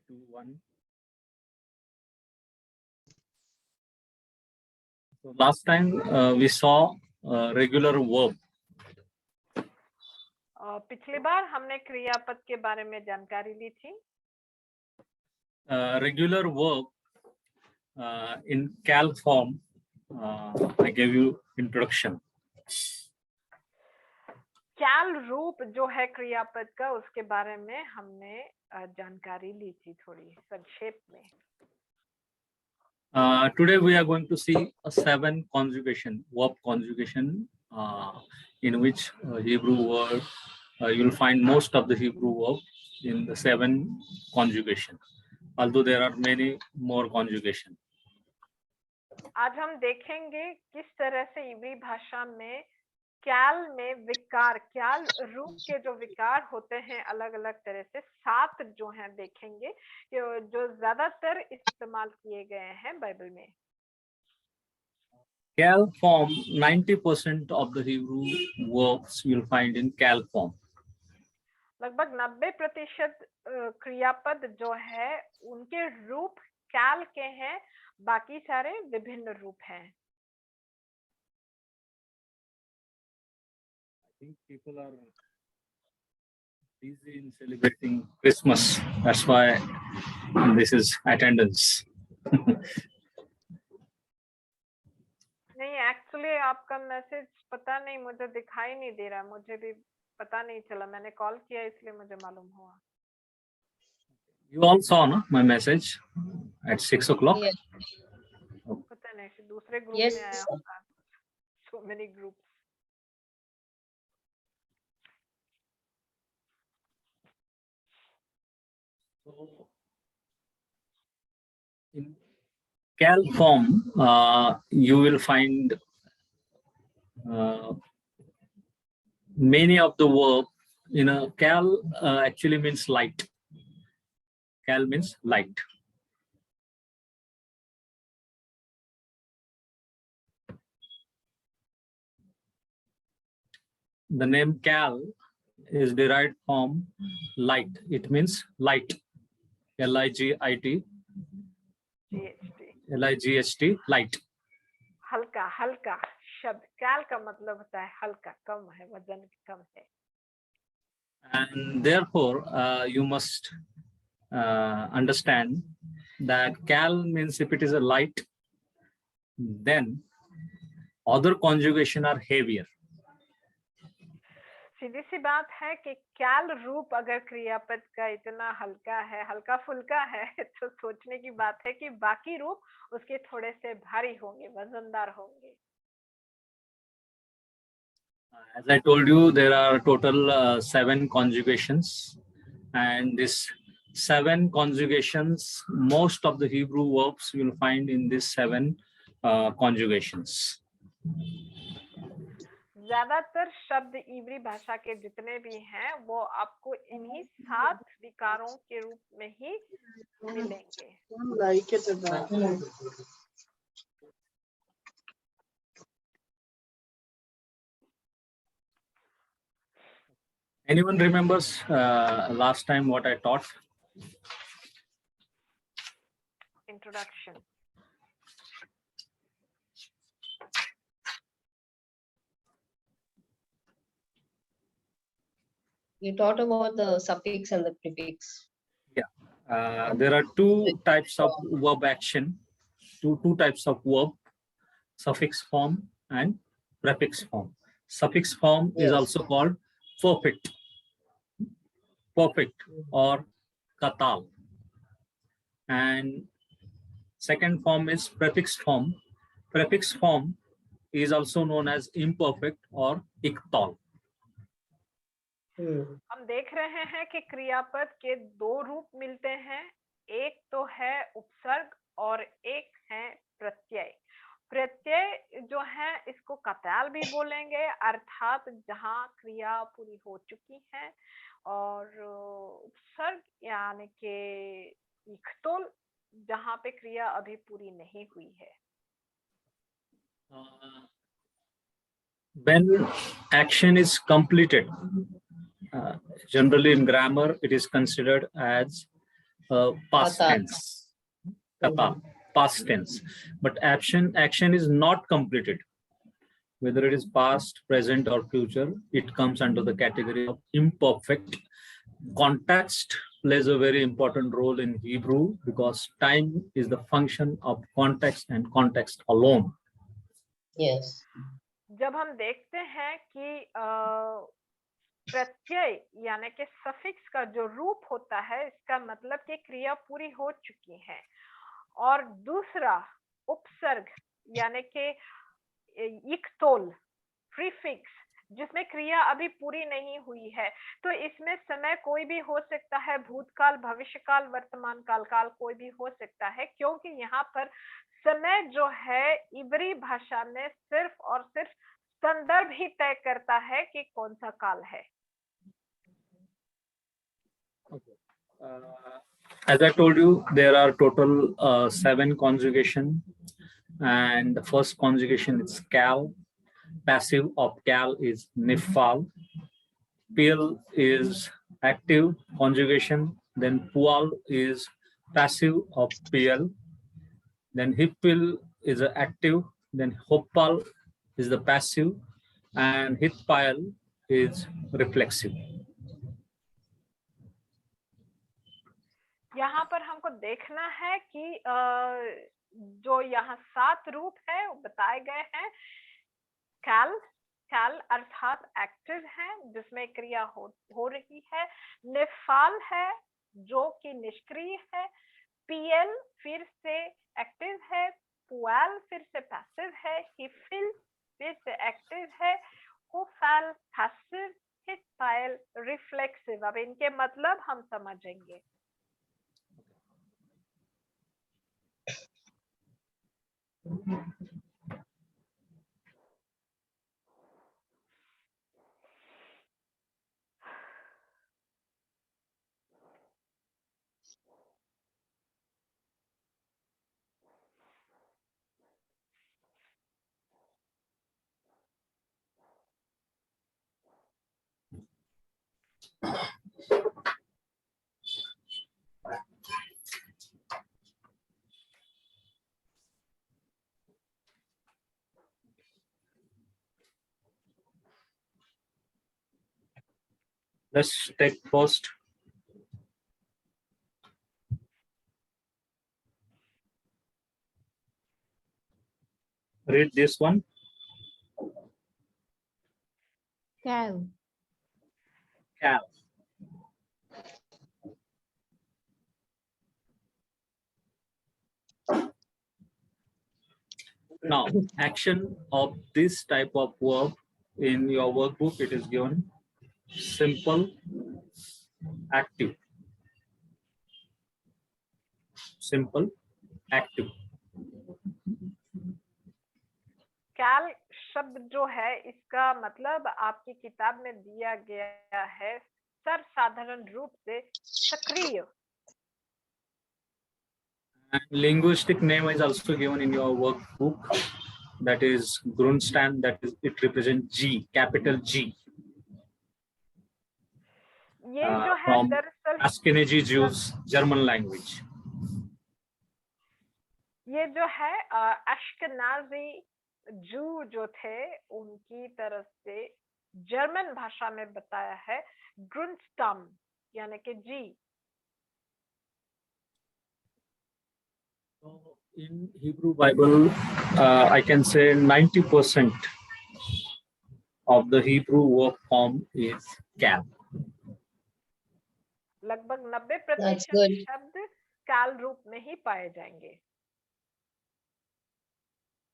2, 1. So last time we saw regular verb. पिछली बार हमने क्रियापद के बारे में जानकारी ली थी. Regular verb in cal form. I gave you introduction. कैल रूप जो है क्रियापद का उसके बारे में हमने जानकारी ली थी थोड़ी संक्षेप में. Today we are going to see a 7 conjugation, verb conjugation, in which Hebrew word you'll find most of the Hebrew verb in the 7 conjugation, although there are many more conjugation. आज हम देखेंगे किस तरह से इब्री भाषा में कैल में विकार, कैल रूप के जो विकार होते हैं अलग अलग तरह से 7 जो हैं देखेंगे जो ज्यादातर इस्तेमाल किए गए हैं बाइबल में. Cal form, 90% of the Hebrew verbs you'll find in cal form. लगभग 90% क्रियापद जो है उनके रूप कैल के हैं, बाकी सारे विभिन्न रूप हैं. I think people are busy in celebrating Christmas. That's why this is attendance. नहीं, एक्चुअली आपका मैसेज पता नहीं मुझे दिखाई नहीं दे रहा, मुझे भी पता नहीं चला, मैंने कॉल किया इसलिए मुझे मालूम हुआ. You all saw no, my message at 6 o'clock? Yes. पता नहीं दूसरे ग्रुप Yes, में आया sir. होगा. So many groups. So, in cal form, you will find many of the verb in a cal actually means light. Cal means light. The name cal is derived from light. It means light. L-I-G-I-T. GHT. L-I-G-H-T, light. हल्का, हल्का शब्द कैल का मतलब होता है हल्का, कम है, वजन कम है. And therefore, you must understand that cal means if it is a light, then other conjugation are heavier. सीधी सी बात है कि कैल रूप अगर क्रियापद का इतना हल्का है, हल्का फुल्का है, तो सोचने की बात है कि बाकी रूप उसके थोड़े से भारी होंगे, वजनदार होंगे. As I told you, there are total 7 conjugations, and this 7 conjugations, most of the Hebrew verbs you will find in these 7 conjugations. ज्यादातर शब्द इब्री भाषा के जितने भी हैं वो आपको इन्हीं 7 विकारों के रूप में ही मिलेंगे. Anyone remembers last time what I taught? Introduction. You taught about the suffix and the prefix. Yeah, there are 2 types of verb action, two types of verb, suffix form and prefix form. Suffix form is also called perfect or katal, and second form is prefix form. Prefix form is also known as imperfect or iktal. हम देख रहे हैं कि क्रियापद के 2 रूप मिलते हैं, एक तो है उपसर्ग और एक है प्रत्यय. प्रत्यय जो है इसको कताल भी बोलेंगे, अर्थात जहां क्रिया पूरी हो चुकी है, और उपसर्ग यानी कि इख्तोल जहां पे क्रिया अभी पूरी नहीं हुई है. When action is completed, generally in grammar it is considered as past Kata. tense. Kata, past tense. But action is not completed. Whether it is past, present, or future, it comes under the category of imperfect. Context plays a very important role in Hebrew because time is the function of context and context alone. Yes. जब हम देखते हैं कि प्रत्यय यानी कि suffix का जो रूप होता है, इसका मतलब कि क्रिया पूरी हो चुकी है, और दूसरा उपसर्ग यानी कि इक्तोल प्रीफिक्स जिसमें क्रिया अभी पूरी नहीं हुई है, तो इसमें समय कोई भी हो सकता है, भूतकाल, भविष्यकाल, वर्तमान काल, काल कोई भी हो सकता है, क्योंकि यहाँ पर समय जो है इब्री भाषा में सिर्फ और सिर्फ संदर्भ ही तय करता है कि कौन सा काल है. As I told you, there are total 7 conjugation, and the first conjugation is cal. Passive of cal is nifal. Pil is active conjugation. Then pual is passive of pl. Then hippil is an active. Then hopal is the passive, and hitpile is reflexive. यहाँ पर हमको देखना है कि जो यहाँ 7 रूप है वो बताए गए हैं. कैल, कैल अर्थात एक्टिव है जिसमें क्रिया हो रही है. निफाल है जो कि निष्क्रिय है. पीएल फिर से एक्टिव है. पुआल फिर से पैसिव है. हिफिल फिर से एक्टिव है. होफाल पैसिव. हिटपाइल रिफ्लेक्सिव. अब इनके मतलब हम समझेंगे. Let's take first. Read this one. Cal. Cal. Now, action of this type of verb in your workbook, it is given simple, active. Simple, active. कैल शब्द जो है इसका मतलब आपकी किताब में दिया गया है सर्वसाधारण रूप से सक्रिय. And linguistic name is also given in your workbook. That is Grundstand. That is, it represents G, capital G. ये जो है From दरअसल Ashkenazi Jews, German language. ये जो है अश्केनाजी जू जो थे उनकी तरफ से जर्मन भाषा में बताया है ग्रुंस्टम यानी कि जी. So in Hebrew Bible, I can say 90% of the Hebrew verb form is cal. लगभग That's 90% good. शब्द काल रूप में ही पाए जाएंगे.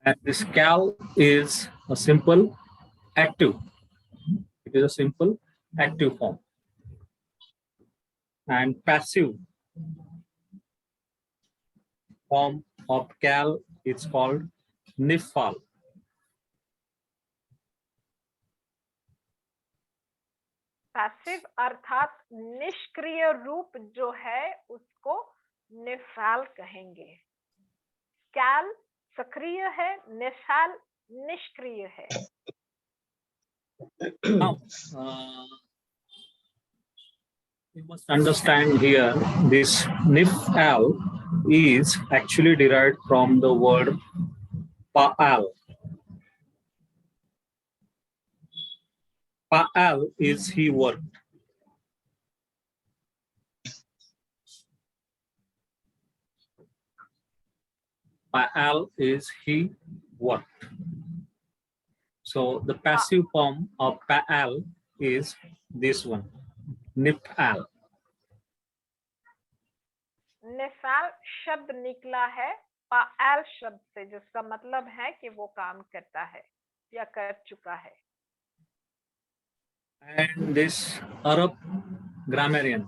And this cal is a simple active. It is a simple active form. And passive form of cal is called nifal. Passive अर्थात निष्क्रिय रूप जो है उसको निफाल कहेंगे. कैल सक्रिय है, निफाल निष्क्रिय है. Now, You must understand here this nifal is actually derived from the word pa'al. Pa'al is he worked. Pa'al is he worked. So the passive form of pa'al is this one, nifal. निफाल शब्द निकला है पाल शब्द से, जिसका मतलब है कि वो काम करता है या कर चुका है. And this Arab grammarian,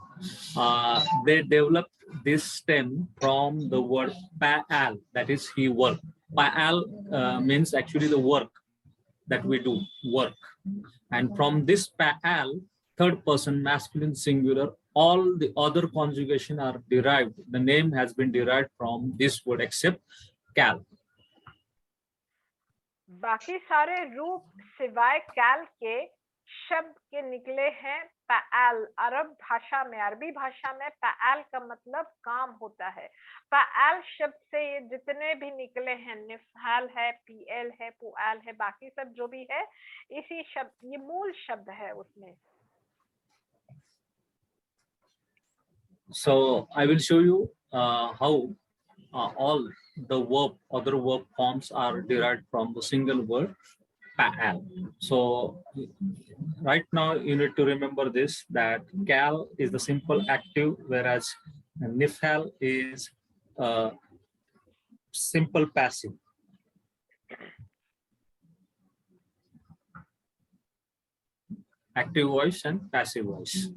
they developed this stem from the word pa'al, that is he work. Pa'al means actually the work that we do, work. And from this pa'al, third person masculine singular, all the other conjugation are derived. The name has been derived from this word except cal. बाकी सारे रूप सिवाय कैल के शब्द के निकले हैं पाल. अरब भाषा में, अरबी भाषा में पाल का मतलब काम होता है. पाल शब्द से ये जितने भी निकले हैं, निफाल है, पीएल है, पुआल है, बाकी सब जो भी है इसी शब्द, ये मूल शब्द है उसमें. So I will show you how all the other verb forms are derived from the single word pa'al. So right now you need to remember this, that cal is the simple active, whereas nifal is simple passive. Active voice and passive voice.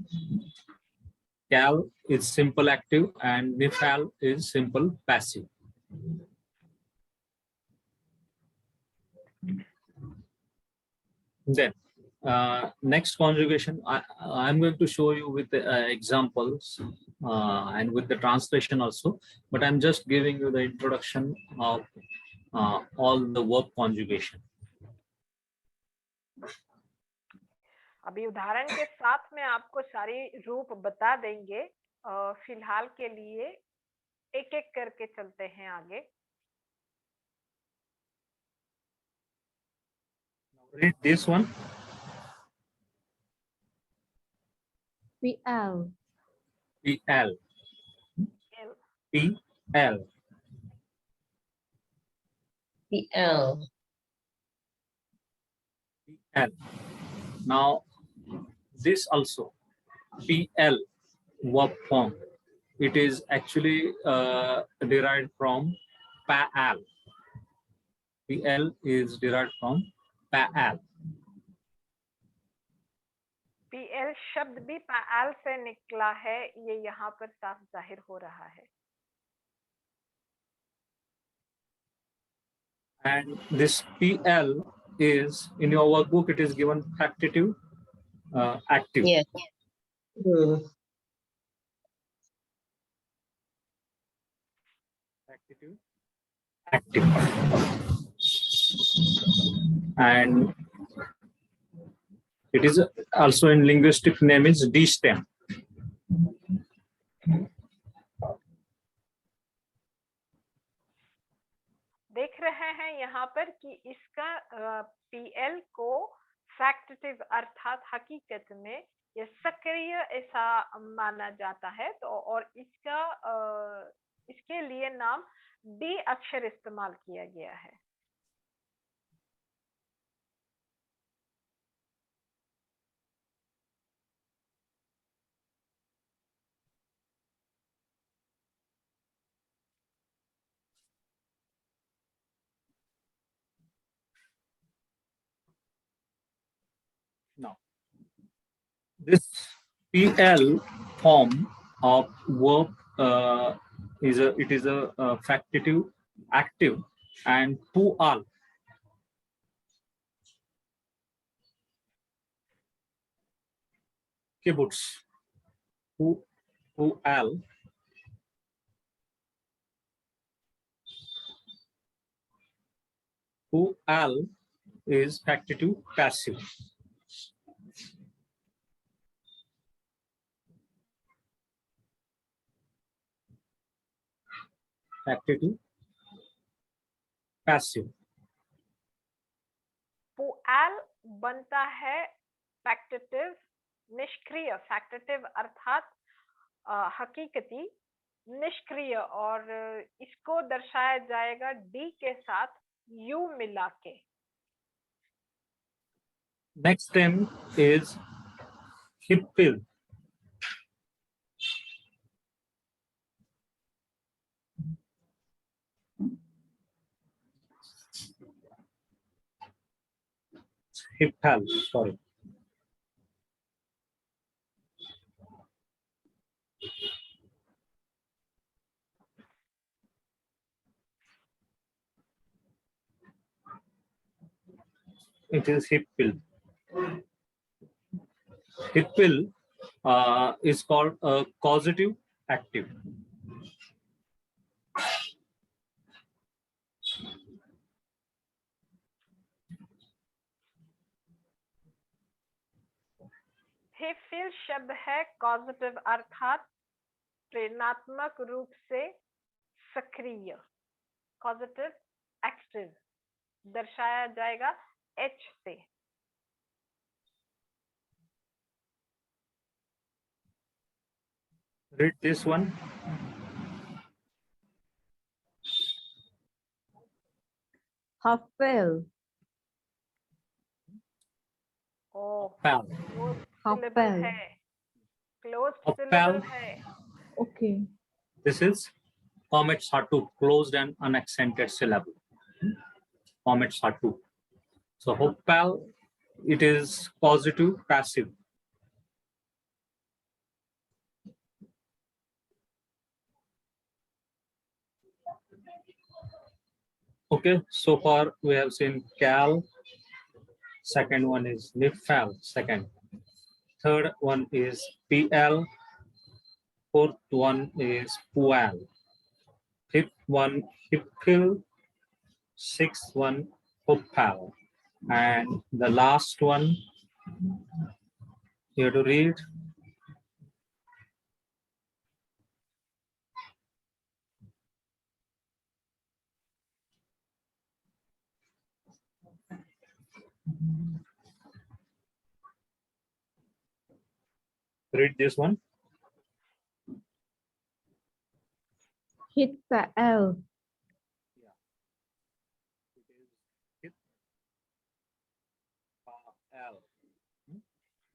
Cal is simple active and nifal is simple passive. Then next conjugation, I'm going to show you with the examples and with the translation also, but I'm just giving you the introduction of all the verb conjugation. अभी उदाहरण के साथ में आपको सारी रूप बता देंगे. फिलहाल के लिए एक एक करके चलते हैं आगे. Read this one. PL. PL. PL. PL. PL. Now this also PL verb form. It is actually derived from pa'al. PL is derived from pa'al. PL शब्द भी पाल से निकला है, ये यहाँ पर साफ जाहिर हो रहा है. And this PL is in your workbook, it is given factitive, active. Yes. Factitive, active. And it is also in linguistic name is D stem. देख रहे हैं यहाँ पर कि इसका पीएल को फैक्टिव अर्थात हकीकत में ये सक्रिय ऐसा माना जाता है. तो और इसका इसके लिए नाम डी अक्षर इस्तेमाल किया गया है. Now, this PL form of verb is a factitive, active, and pu'al. Kibbutz. Pu'al. Pu'al is factitive, passive. factitive, passive. पुएल बनता है फैक्टेटिव निष्क्रिय, फैक्टेटिव अर्थात हकीकती, निष्क्रिय, और इसको दर्शाया जाएगा डी के साथ यू मिला के। Next term is hippil. Hippal, sorry. It is hippil. Hippil is called a causative active. हिफिल शब्द है कॉजेटिव अर्थात प्रेरणात्मक रूप से सक्रिय, कॉजेटिव एक्टिव, दर्शाया जाएगा एच से। Read this one. Hoppel. Pal. Close syllable है, क्लोज सिलेबल है। Okay. This is comet satu, closed and unaccented syllable. Comet satu. So hoppal, it is causative passive. Okay, so far we have seen cal. Second one is nifal, second. Third one is pl. Fourth one is pual. Fifth one hippil. Sixth one hoppal. And the last one you have to read. Read this one. Hitpael.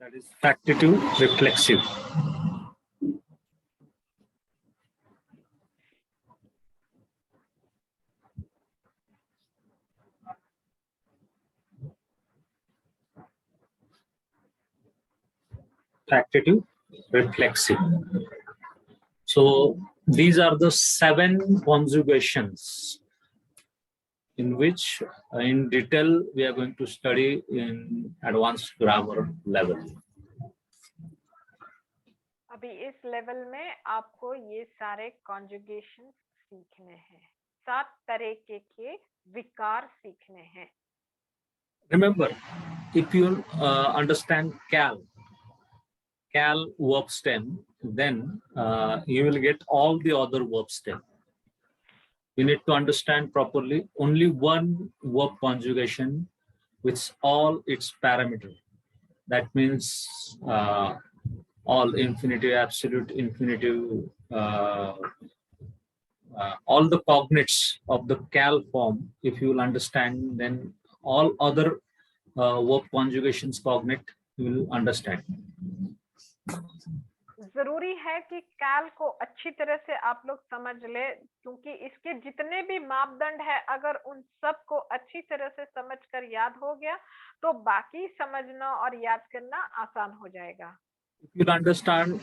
That is factitive reflexive. Factitive reflexive. So these are the 7 conjugations in which in detail we are going to study in advanced grammar level. अभी इस level में आपको ये सारे conjugation सीखने हैं, 7 तरह के विकार सीखने हैं। Remember, if you understand cal verb stem, then you will get all the other verb stem. You need to understand properly only one verb conjugation with all its parameters. That means all infinitive, absolute infinitive, all the cognates of the cal form. If you will understand, then all other verb conjugations cognate you will understand. जरूरी है कि कैल को अच्छी तरह से आप लोग समझ ले, क्योंकि इसके जितने भी मापदंड है अगर उन सब को अच्छी तरह से समझकर याद हो गया तो बाकी समझना और याद करना आसान हो जाएगा। If you understand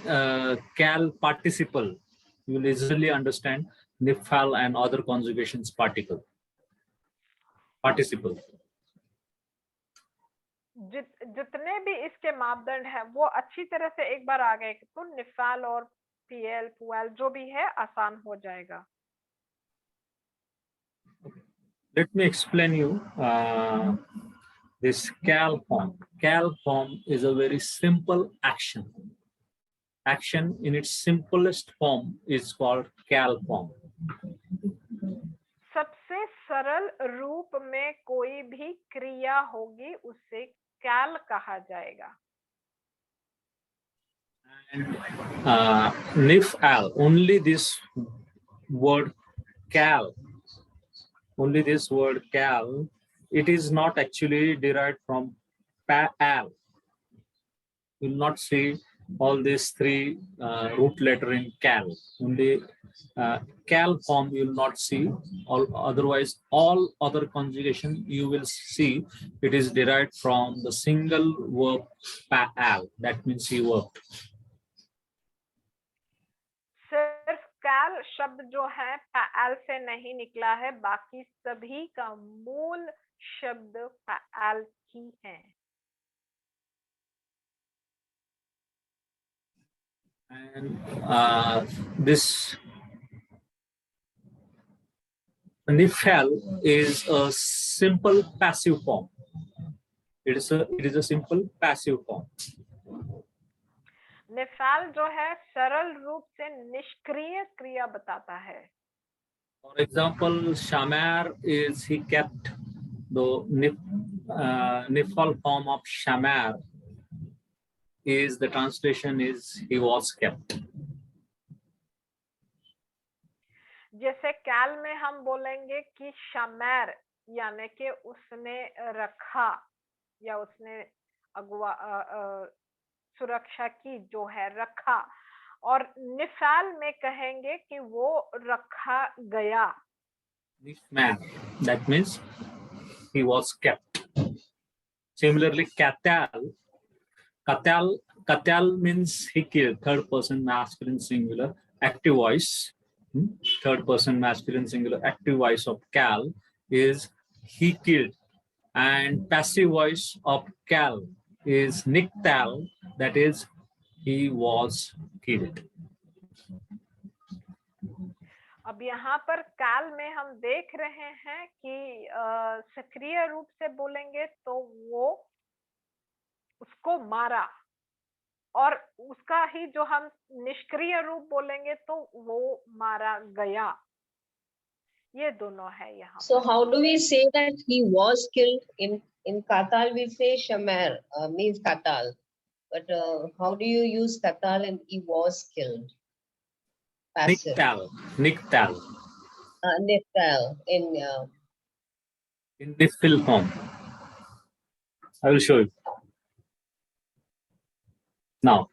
cal participle, you will easily understand nifal and other conjugations participle. जितने भी इसके मापदंड है वो अच्छी तरह से एक बार आ गए तो निफाल और पीएल पुएल जो भी है आसान हो जाएगा। Let me explain you this cal form. Cal form is a very simple action. Action in its simplest form is called cal form. सरल रूप में कोई भी क्रिया होगी उसे कैल कहा जाएगा. And nif-al, only this word cal, only this word cal, it is not actually derived from pa-al. You will not see all these three root letter in cal. Only cal form you will not see. Otherwise, all other conjugation you will see it is derived from the single verb pa-al. That means he worked. सिर्फ कैल शब्द जो है पैल से नहीं निकला है, बाकी सभी का मूल शब्द पैल ही है. And this nifal is a simple passive form. It is a simple passive form. निफाल जो है सरल रूप से निष्क्रिय क्रिया बताता है. For example, Shamar is he kept. The nifal form of Shamar is the translation is he was kept. जैसे कैल में हम बोलेंगे कि शमैर यानी कि उसने रखा या उसने अगवा सुरक्षा की, जो है रखा. और निफाल में कहेंगे कि वो रखा गया. Nifman, that means he was kept. Similarly, katal means he killed, third person masculine singular active voice. Third person masculine singular active voice of cal is he killed, and passive voice of cal is niktal, that is he was killed. अब यहाँ पर काल में हम देख रहे हैं कि सक्रिय रूप से बोलेंगे तो वो उसको मारा, और उसका ही जो हम निष्क्रिय रूप बोलेंगे तो वो मारा गया. ये दोनों है यहाँ. So how do we say that he was killed? In Katal we say Shamar means Katal, but how do you use Katal and he was killed? Passive. Niktal. Niftal in nifil form. I will show you now.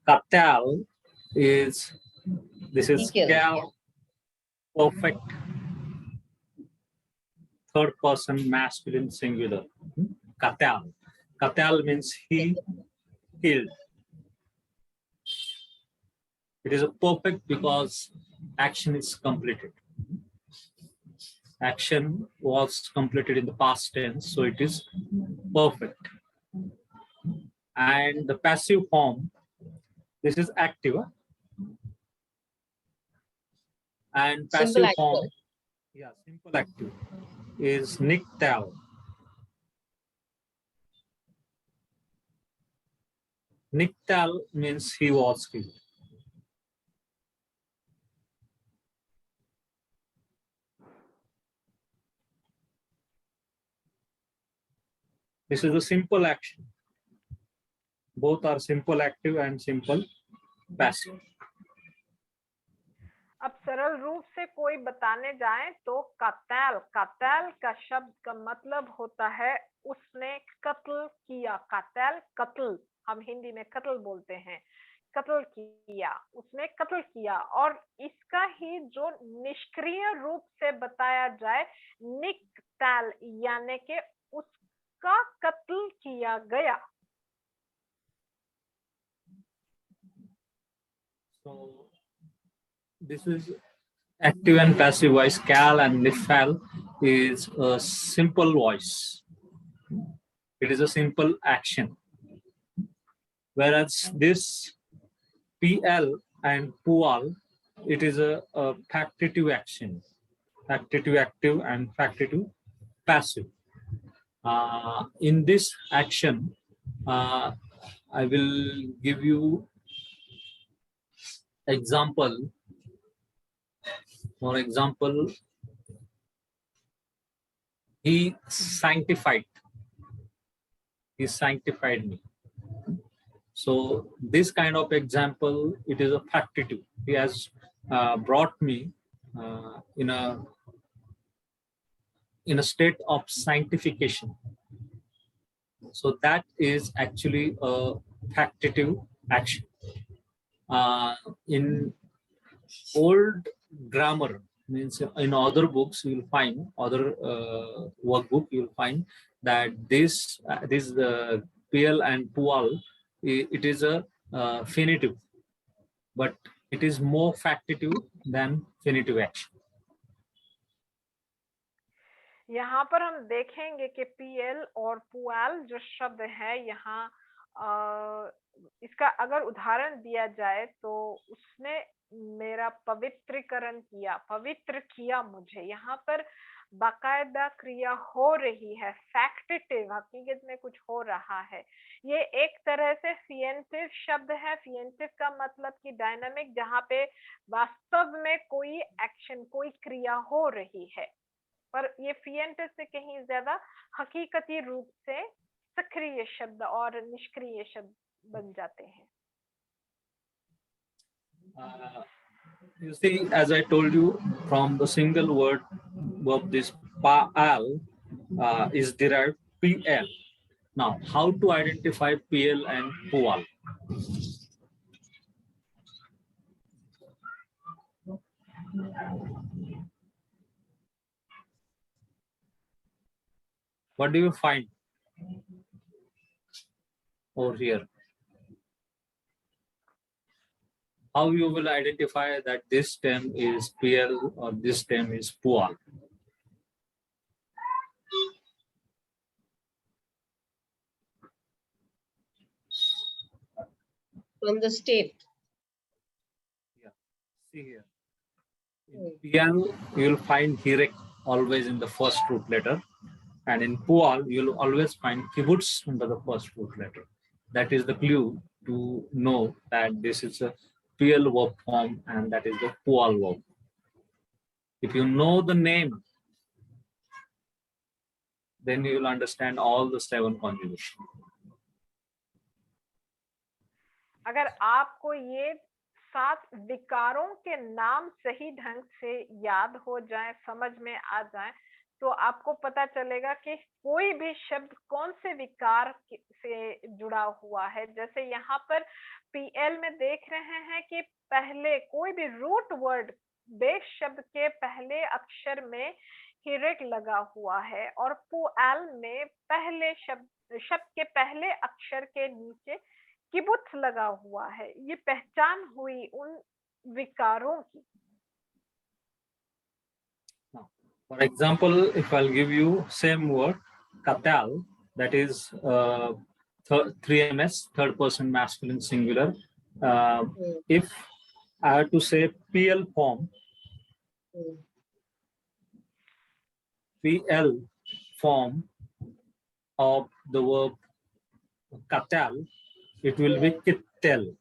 Katal is, this is cal, perfect third person masculine singular. Katal. Katal means he killed. It is a perfect because action is completed. Action was completed in the past tense, so it is perfect. And the passive form, this is active. And passive form, yeah, simple active is niktal. Niktal means he was killed. This is a simple action. Both are simple active and simple passive. अब सरल रूप से कोई बताने जाए तो कत्ल का शब्द का मतलब होता है उसने कत्ल किया. कत्ल हम हिंदी में कत्ल बोलते हैं. कत्ल किया, उसने कत्ल किया. और इसका ही जो निष्क्रिय रूप से बताया जाए निकतल, यानी कि उसका कत्ल किया गया. So this is active and passive voice. Cal and nifal is a simple voice. It is a simple action. Whereas this PL and pual, it is a factitive action. Factitive active and factitive passive. In this action, I will give you example, for example, he sanctified me. So this kind of example, it is a factitive. He has brought me in a state of sanctification. So that is actually a factitive action. In old grammar, means in other books you will find, other workbook you will find that this PL and pual, it is a finitive, but it is more factitive than finitive action. यहाँ पर हम देखेंगे कि PL और पुआल जो शब्द है यहाँ इसका अगर उदाहरण दिया जाए तो उसने मेरा पवित्रीकरण किया, पवित्र किया मुझे। यहाँ पर बाकायदा क्रिया हो रही है, फैक्टिव, हकीकत में कुछ हो रहा है। ये एक तरह से फिएंटिव शब्द है। फिएंटिव का मतलब कि डायनामिक, जहाँ पे वास्तव में कोई एक्शन, कोई क्रिया हो रही है, पर ये फिएंटिव से कहीं ज्यादा हकीकती रूप से सक्रिय शब्द और निष्क्रिय शब्द बन जाते हैं। You see, as I told you, from the single word verb, this pa'al is derived PL. Now, how to identify PL and pual? What do you find over here? How you will identify that this term is PL or this term is pual? From the state. Yeah, see here. In PL, you will find hirek always in the first root letter, and in pual, you will always find kibbutz under the first root letter. That is the clue to know that this is a PL verb form and that is the pual verb. If you know the name, then you will understand all the 7 conjugations. अगर आपको ये 7 विकारों के नाम सही ढंग से याद हो जाए, समझ में आ जाए, तो आपको पता चलेगा कि कोई भी शब्द कौन से विकार से जुड़ा हुआ है। जैसे यहाँ पर पीएल में देख रहे हैं कि पहले कोई भी रूट वर्ड बेस शब्द के पहले अक्षर में हिरेक लगा हुआ है, और पुआल में पहले शब्द के पहले अक्षर के नीचे किबुत्स लगा हुआ है। ये पहचान हुई उन विकारों की। For example, if I'll give you same word, katal, that is 3ms, third person masculine singular. If I have to say PL form, PL form of the verb katal, it will be kittel.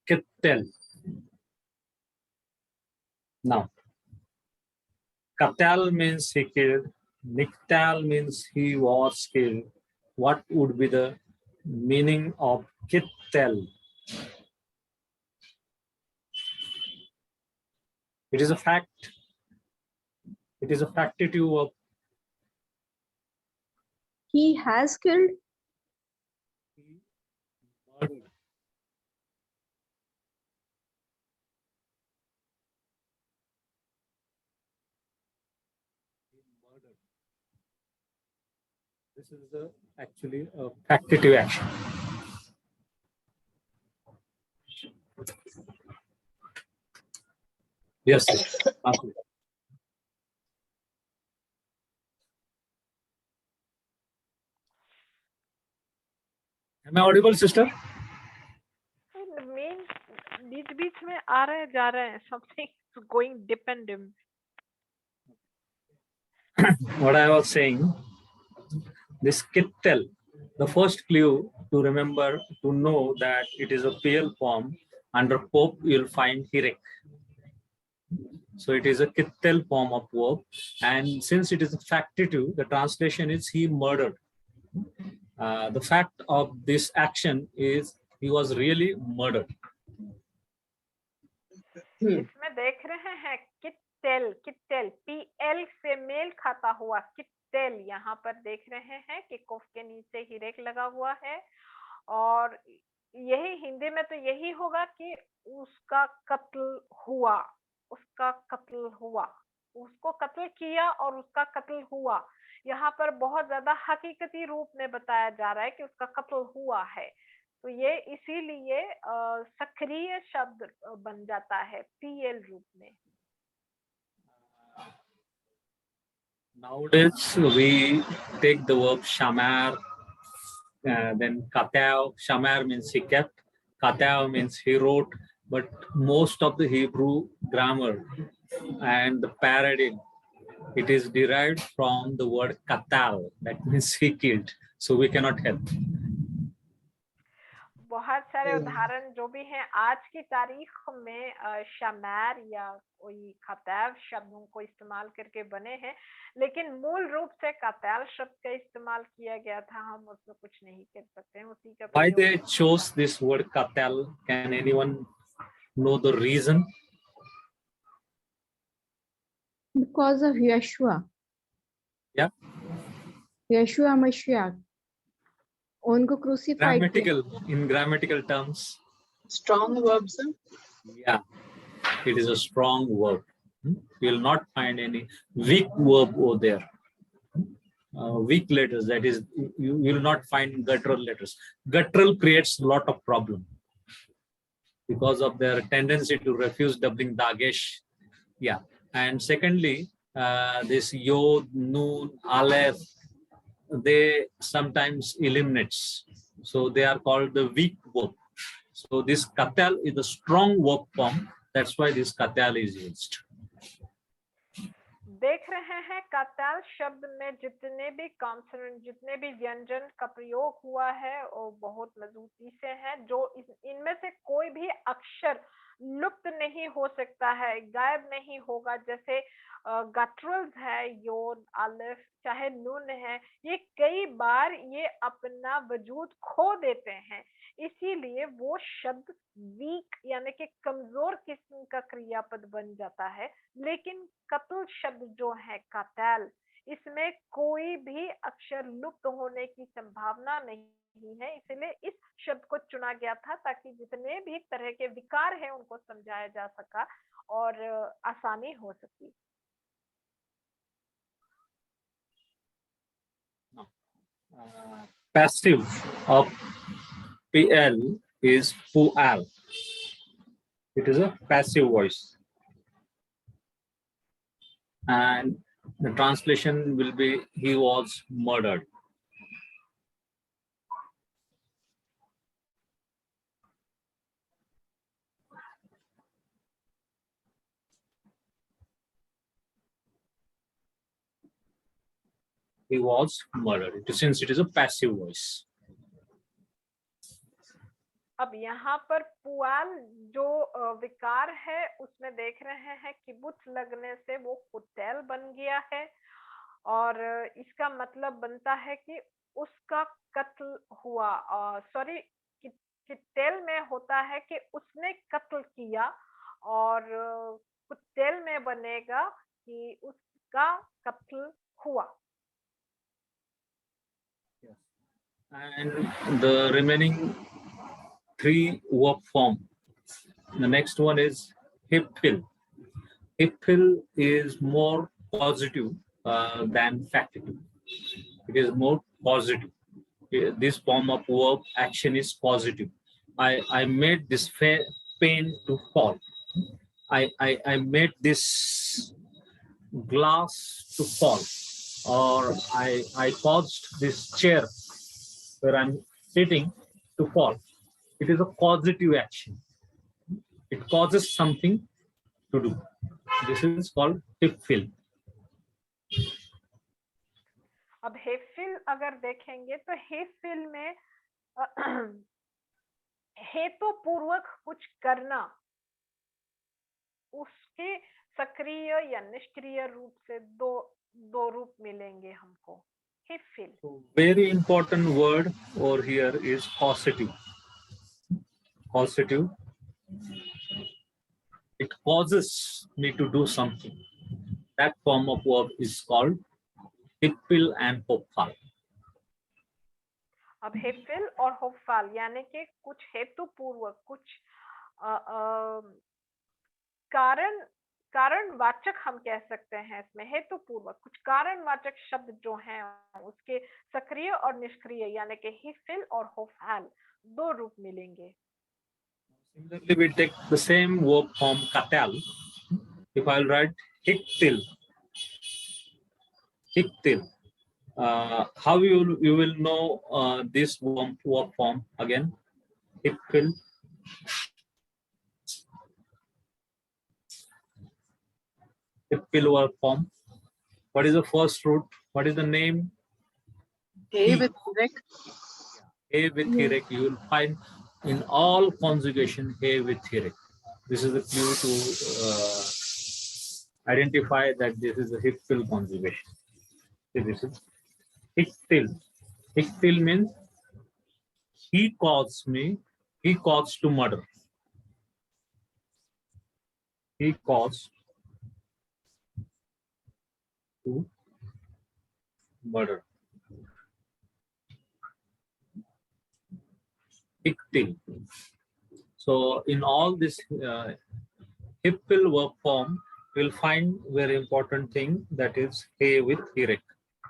Kittel. Now, katal means he killed, niktal means he was killed. What would be the meaning of kittel? It is a fact. It is a factitive verb. He has killed. Murdered. This is actually a factitive action. Yes. Absolutely. Am I audible, sister? मेन बीच बीच में आ रहे जा रहे हैं, something going dependent. What I was saying, this kittel, the first clue to remember, to know that it is a PL form, under Pope you'll find hirek. So it is a kittel form of verb, and since it is a factitive, the translation is he murdered. The fact of this action is he was really murdered. इसमें देख रहे हैं कित्तेल, कित्तेल PL से mail खाता हुआ कित्तेल, यहाँ पर देख रहे हैं कि कोफ के नीचे हिरेक लगा हुआ है, और यही हिंदी में तो यही होगा कि उसका कत्ल हुआ, उसका कत्ल हुआ, उसको कत्ल किया और उसका कत्ल हुआ। यहाँ पर बहुत ज्यादा हकीकती रूप में बताया जा रहा है कि उसका कत्ल हुआ है, तो ये इसीलिए सक्रिय शब्द बन जाता है PL रूप में। Nowadays we take the verb shamar, then katel. Shamar means he kept, katel means he wrote, but most of the Hebrew grammar and the paradigm, it is derived from the word katal, that means he killed. So we cannot help. बहुत सारे उदाहरण जो भी हैं आज की तारीख में शमैर या कोई कतैव शब्दों को इस्तेमाल करके बने हैं, लेकिन मूल रूप से कतैल शब्द का इस्तेमाल किया गया था, हम उसमें कुछ नहीं कर सकते हैं। उसी का Why they chose this word katel? Can anyone know the reason? Because of Yeshua. Yeah. Yeshua Mashiach. उनको crucify Grammatical, in grammatical terms. Strong verb, sir. Yeah, it is a strong verb. You will not find any weak verb over there. Weak letters, that is, you will not find guttural letters. Guttural creates a lot of problem because of their tendency to refuse doubling dagesh. Yeah, and secondly, this yod, noon, aleph, they sometimes eliminates. So they are called the weak verb. So this katal is a strong verb form. That's why this katal is used. देख रहे हैं कताल शब्द में जितने भी consonant, जितने भी व्यंजन का प्रयोग हुआ है वो बहुत मजबूती से है, जो इनमें से कोई भी अक्षर लुप्त नहीं हो सकता है, गायब नहीं होगा। जैसे गटरल्स है, योद, अलिफ, चाहे नून है, ये कई बार ये अपना वजूद खो देते हैं, इसीलिए वो शब्द वीक यानी कि कमजोर किस्म का क्रियापद बन जाता है। लेकिन कत्ल शब्द जो है कतल, इसमें कोई भी अक्षर लुप्त होने की संभावना नहीं है, इसलिए इस शब्द को चुना गया था ताकि जितने भी तरह के विकार हैं उनको समझाया जा सका और आसानी हो सकी। Passive of PL is pual. It is a passive voice. And the translation will be he was murdered. He was murdered, since it is a passive voice. अब यहाँ पर पुआल जो विकार है उसमें देख रहे हैं किबुत्स लगने से वो कुतेल बन गया है, और इसका मतलब बनता है कि उसका कत्ल हुआ। सॉरी, कितेल में होता है कि उसने कत्ल किया, और कुतेल में बनेगा कि उसका कत्ल हुआ। And the remaining three verb form. The next one is hipfil. Hipfil is more positive than factitive. It is more positive. This form of verb action is positive. I made this pain to fall. I made this glass to fall, or I caused this chair where I'm sitting to fall. It is a causative action. It causes something to do. This is called hip fill. अब हेफिल अगर देखेंगे तो हेफिल में हेतु पूर्वक कुछ करना, उसके सक्रिय या निष्क्रिय रूप से दो रूप मिलेंगे हमको. हेफिल. So very important word over here is causative. Causative. It causes me to do something. That form of verb is called hippil and hopeful. अब हेफिल और होफाल यानी कि कुछ हेतु पूर्वक कुछ कारणवाचक हम कह सकते हैं. इसमें हेतु पूर्वक कुछ कारणवाचक शब्द जो हैं उसके सक्रिय और निष्क्रिय यानी कि हिफिल और होफाल दो रूप मिलेंगे. Similarly, we take the same verb form katal. If I'll write hiktil, how you will know this verb form again? Hiktil. Hiktil verb form. What is the first root? What is the name? A with direct. A with hirek. You will find in all conjugation A with hirek. This is a clue to identify that this is a hiktil conjugation. So this is hiktil. Hiktil means he caused me. He caused to murder. He caused to murder. Hiktil. So in all this hipil verb form, we'll find very important thing, that is A with hirek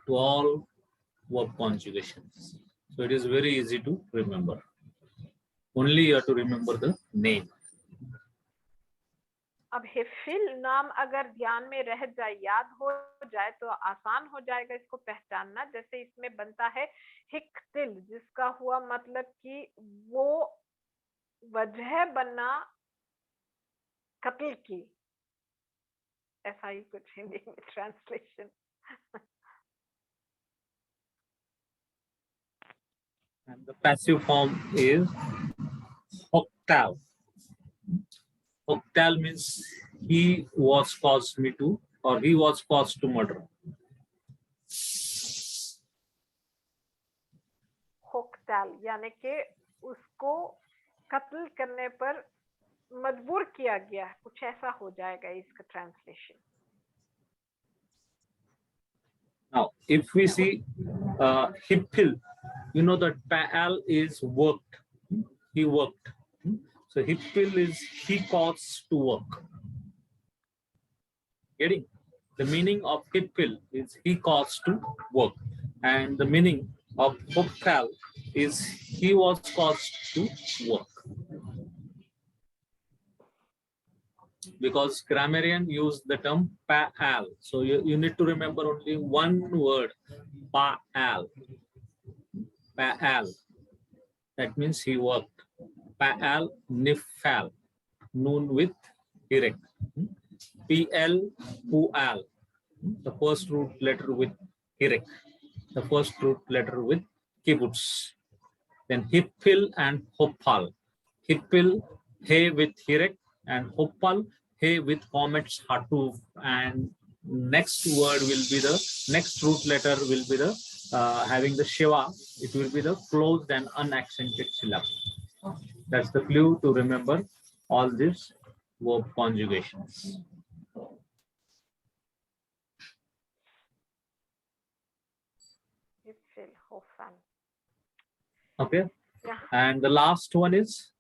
to all verb conjugations. So it is very easy to remember. Only you have to remember the name. अब हिफिल नाम अगर ध्यान में रह जाए, याद हो जाए तो आसान हो जाएगा इसको पहचानना. जैसे इसमें बनता है हिकतिल, जिसका हुआ मतलब कि वो वजह बनना कत्ल की. ऐसा ही कुछ हिंदी में translation. And the passive form is hoktal. Hoktal means he was caused me to, or he was caused to murder. होकताल यानी कि उसको कत्ल करने पर मजबूर किया गया, कुछ ऐसा हो जाएगा इसका translation. Now, if we see hipil, you know that pa'al is worked. He worked. So hipil is he caused to work. Getting? The meaning of hipil is he caused to work. And the meaning of hopal is he was caused to work. Because grammarian use the term pa'al. So you need to remember only one word, pa'al. Pa'al. That means he worked. Pa'al nifal. Noon with direct. PL pu'al. The first root letter with direct. The first root letter with kibbutz. Then hippil and hoppal. Hippil, he with hirek, and hoppal, he with comets hatu. And next word will be the next root letter will be the having the shiva. It will be the closed and unaccented syllable. That's the clue to remember all these verb conjugations. हिफिल होफाल. Okay. Yeah. And the last one is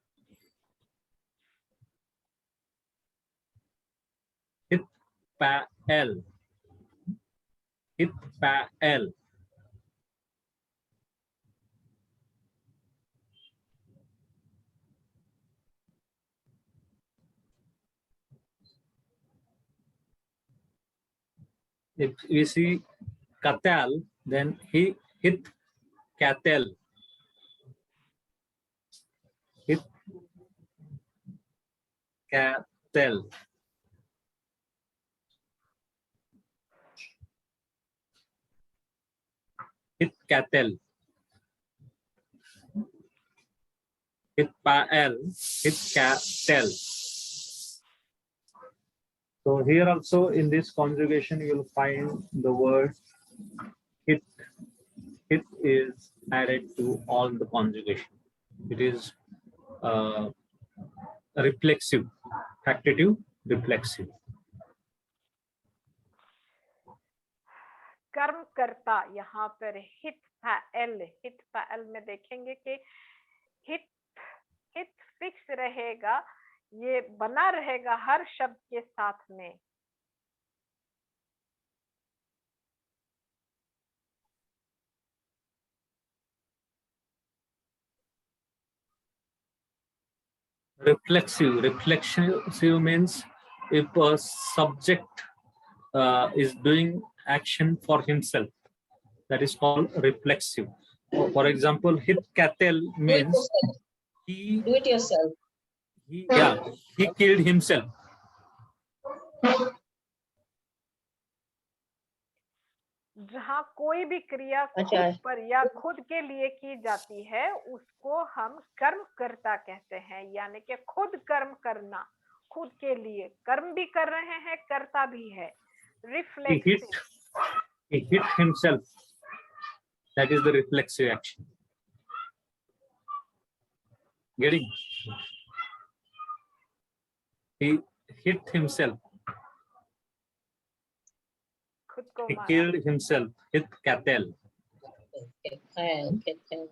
hitpa'el. Hitpa'el. If we see katal, then he hit katel. Hit katel. hit katel, hit pael, hit katel. So here also in this conjugation, you'll find the word hit. Hit is added to all the conjugation. It is reflexive, factitive, reflexive. कर्म करता यहाँ पर hit file में देखेंगे कि hit fix रहेगा, ये बना रहेगा हर शब्द के साथ में. Reflexive means if a subject is doing action for himself, that is called reflexive. For example, hit cattle Do it means yourself. he Do it yourself. he killed himself. जहाँ कोई भी क्रिया अच्छा. खुद पर या खुद के लिए की जाती है उसको हम कर्म करता कहते हैं, यानी कि खुद कर्म करना, खुद के लिए कर्म भी कर रहे हैं, करता भी है. Reflexive. He hit himself. That is the reflexive action. Getting? He hit himself. खुद को He मारा. killed himself. Hit cattle. Katel.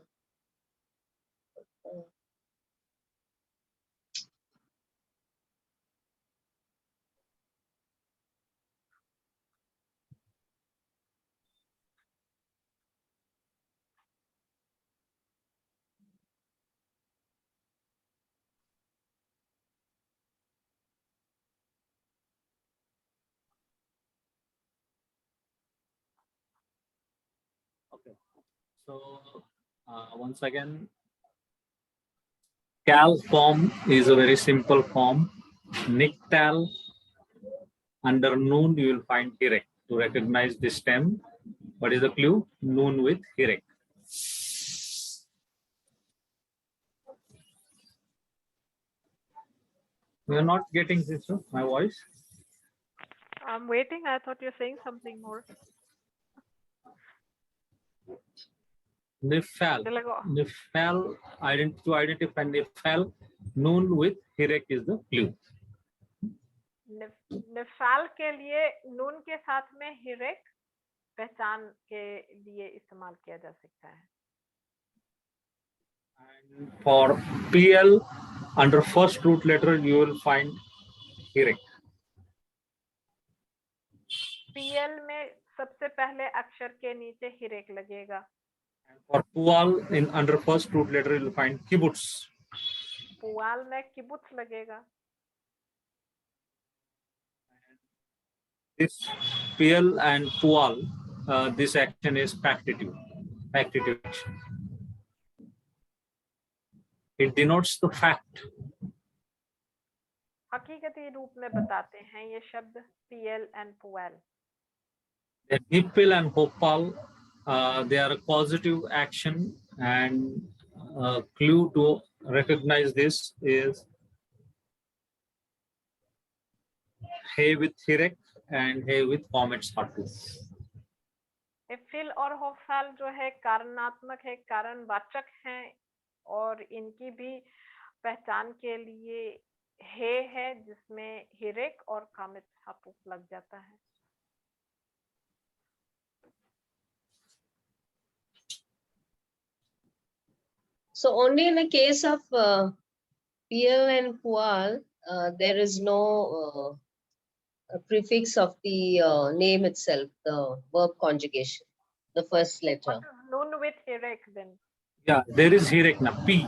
Okay. So once again, cal form is a very simple form. Nictal. Under noon, you will find hirek. To recognize this stem, what is the clue? Noon with hirek. We are not getting this, my voice. I'm waiting. I thought you're saying something more. Nifal. Nifal, to identify Nifal, noon with hirek is the clue. निफाल के लिए नून के साथ में हिरेक पहचान के लिए इस्तेमाल किया जा सकता है. And for PL, under first root letter, you will find hirek. PL में सबसे पहले अक्षर के नीचे हिरेक लगेगा. And for Pual, under first root letter, you will find kibbutz. पुआल में किबुत्स लगेगा. This PL and Pual, this action is factitive action. It denotes the fact. हकीकती रूप में बताते हैं ये शब्द PL and पुआल. Then Hippil and Hopal, they are a causative action, and clue to recognize this is hay with hirek and hay with comet's hatu. फिल और होफाल जो है कारणात्मक है, कारणवाचक हैं, और इनकी भी पहचान के लिए है जिसमें हिरेक और कामित हाथू लग जाता है. So only in the case of PL and Pual, there is no a prefix of the name itself, the verb conjugation, the first letter. Noon with hirek then. Yeah, there is hirek now. P.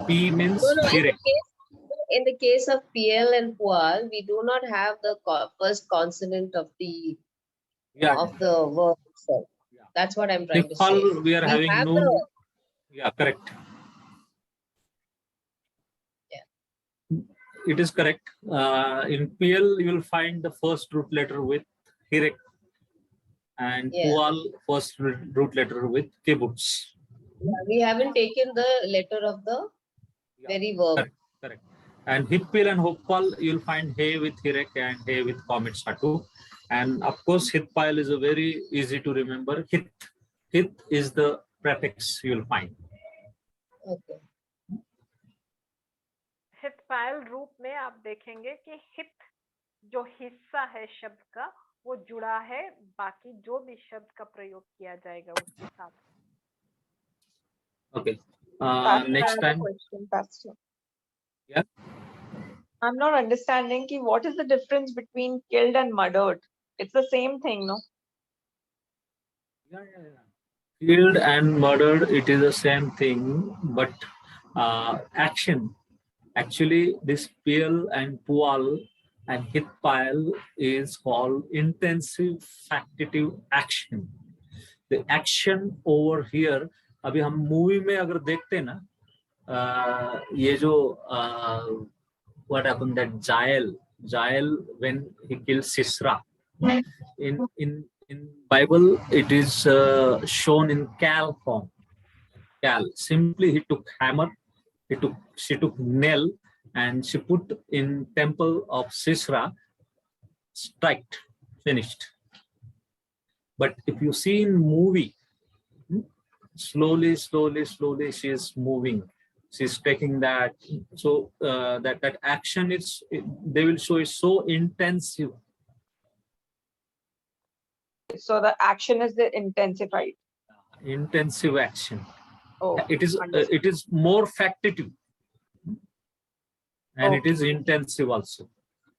P means No, hirek. in the case of PL and Pual, we do not have the first consonant of the verb itself. Yeah. That's what I'm trying to say. We are having have noon. Yeah, correct. Yeah. It is correct. In PL, you will find the first root letter with hirek. and Yeah. Pual first root letter with kibbutz. We haven't taken the letter of the Yeah, very verb. correct, correct. And Hippil and Hoppal, you'll find Hay with Hirek and Hay with Comet Satu. And of course, Hitpile is a very easy to remember. Hit. Hit is the prefix you'll find. Okay. हित पायल रूप में आप देखेंगे कि हित जो हिस्सा है शब्द का वो जुड़ा है बाकी जो भी शब्द का प्रयोग किया जाएगा उसके साथ. Okay. Pastor, I Next have a time. question, Pastor. Yeah. I'm not understanding ki what is the difference between killed and murdered? It's the same thing, no? Yeah. Killed and murdered, it is the same thing, but action. Actually, this Pil and Pual and Hitpile is called intensive factitive action. The action over here, अभी हम movie में अगर देखते हैं ना, ये जो what happened that Jael when he killed Sisra, in Bible it is shown in Cal form. Cal, simply he took hammer, she took nail, and she put in temple of Sisra, striked, finished. But if you see in movie, slowly she is moving. She's taking that. So that action they will show is so intensive. So the action is the intensified. Intensive action. Oh, It understood. is more factitive. And it is intensive also.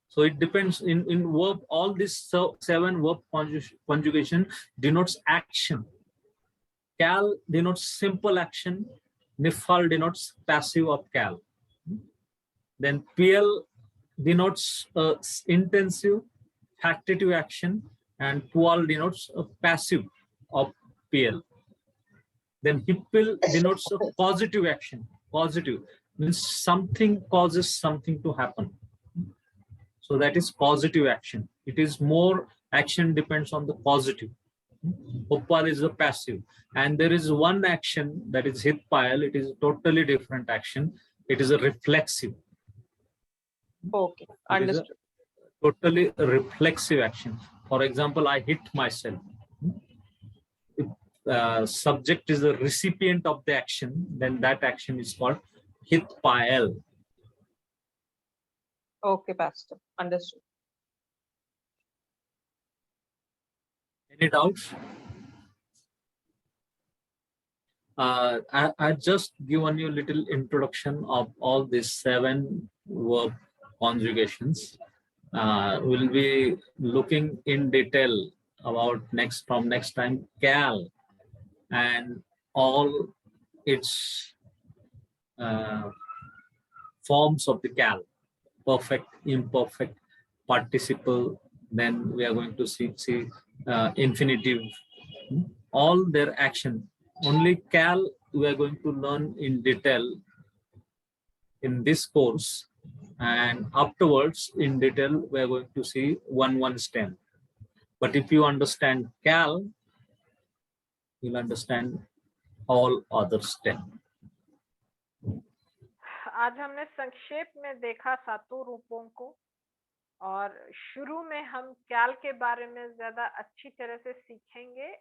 So it depends in verb, all these 7 verb conjugation denotes action. Cal denotes simple action. Nifal denotes passive of cal. Then PL denotes intensive, factitive action, and Pual denotes a passive of PL. Then Hippil denotes a positive action. Positive means something causes something to happen. So that is positive action. It is more action depends on the positive. Hoppal is the passive. And there is one action that is Hitpile. It is a totally different action. It is a reflexive. Okay, understood. Totally reflexive action. For example, I hit myself. If subject is the recipient of the action, then that action is called Hitpile. Okay, Pastor, understood. Any doubts? I just given you a little introduction of all these 7 verb conjugations. We'll be looking in detail about from next time cal and all its forms of the cal: perfect, imperfect, participle. Then we are going to see infinitive, all their action. Only cal we are going to learn in detail in this course, and afterwards in detail we are going to see one stem. But if you understand cal, you'll understand all other stem. आज हमने संक्षेप में देखा 7 रूपों को और शुरू में हम कैल के बारे में ज्यादा अच्छी तरह से सीखेंगे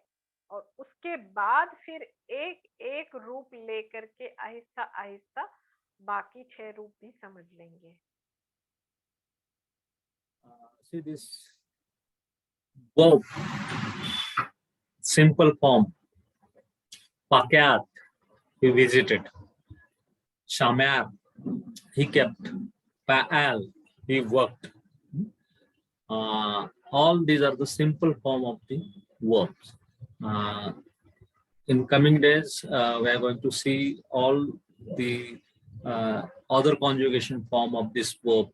और उसके बाद फिर एक रूप लेकर के आहिस्ता आहिस्ता बाकी 6 रूप भी समझ लेंगे. See this verb, simple form. Pakyat, he visited. Shamar, he kept. Pa'al, he worked. All these are the simple form of the verbs. In coming days, we are going to see all the other conjugation form of this verb,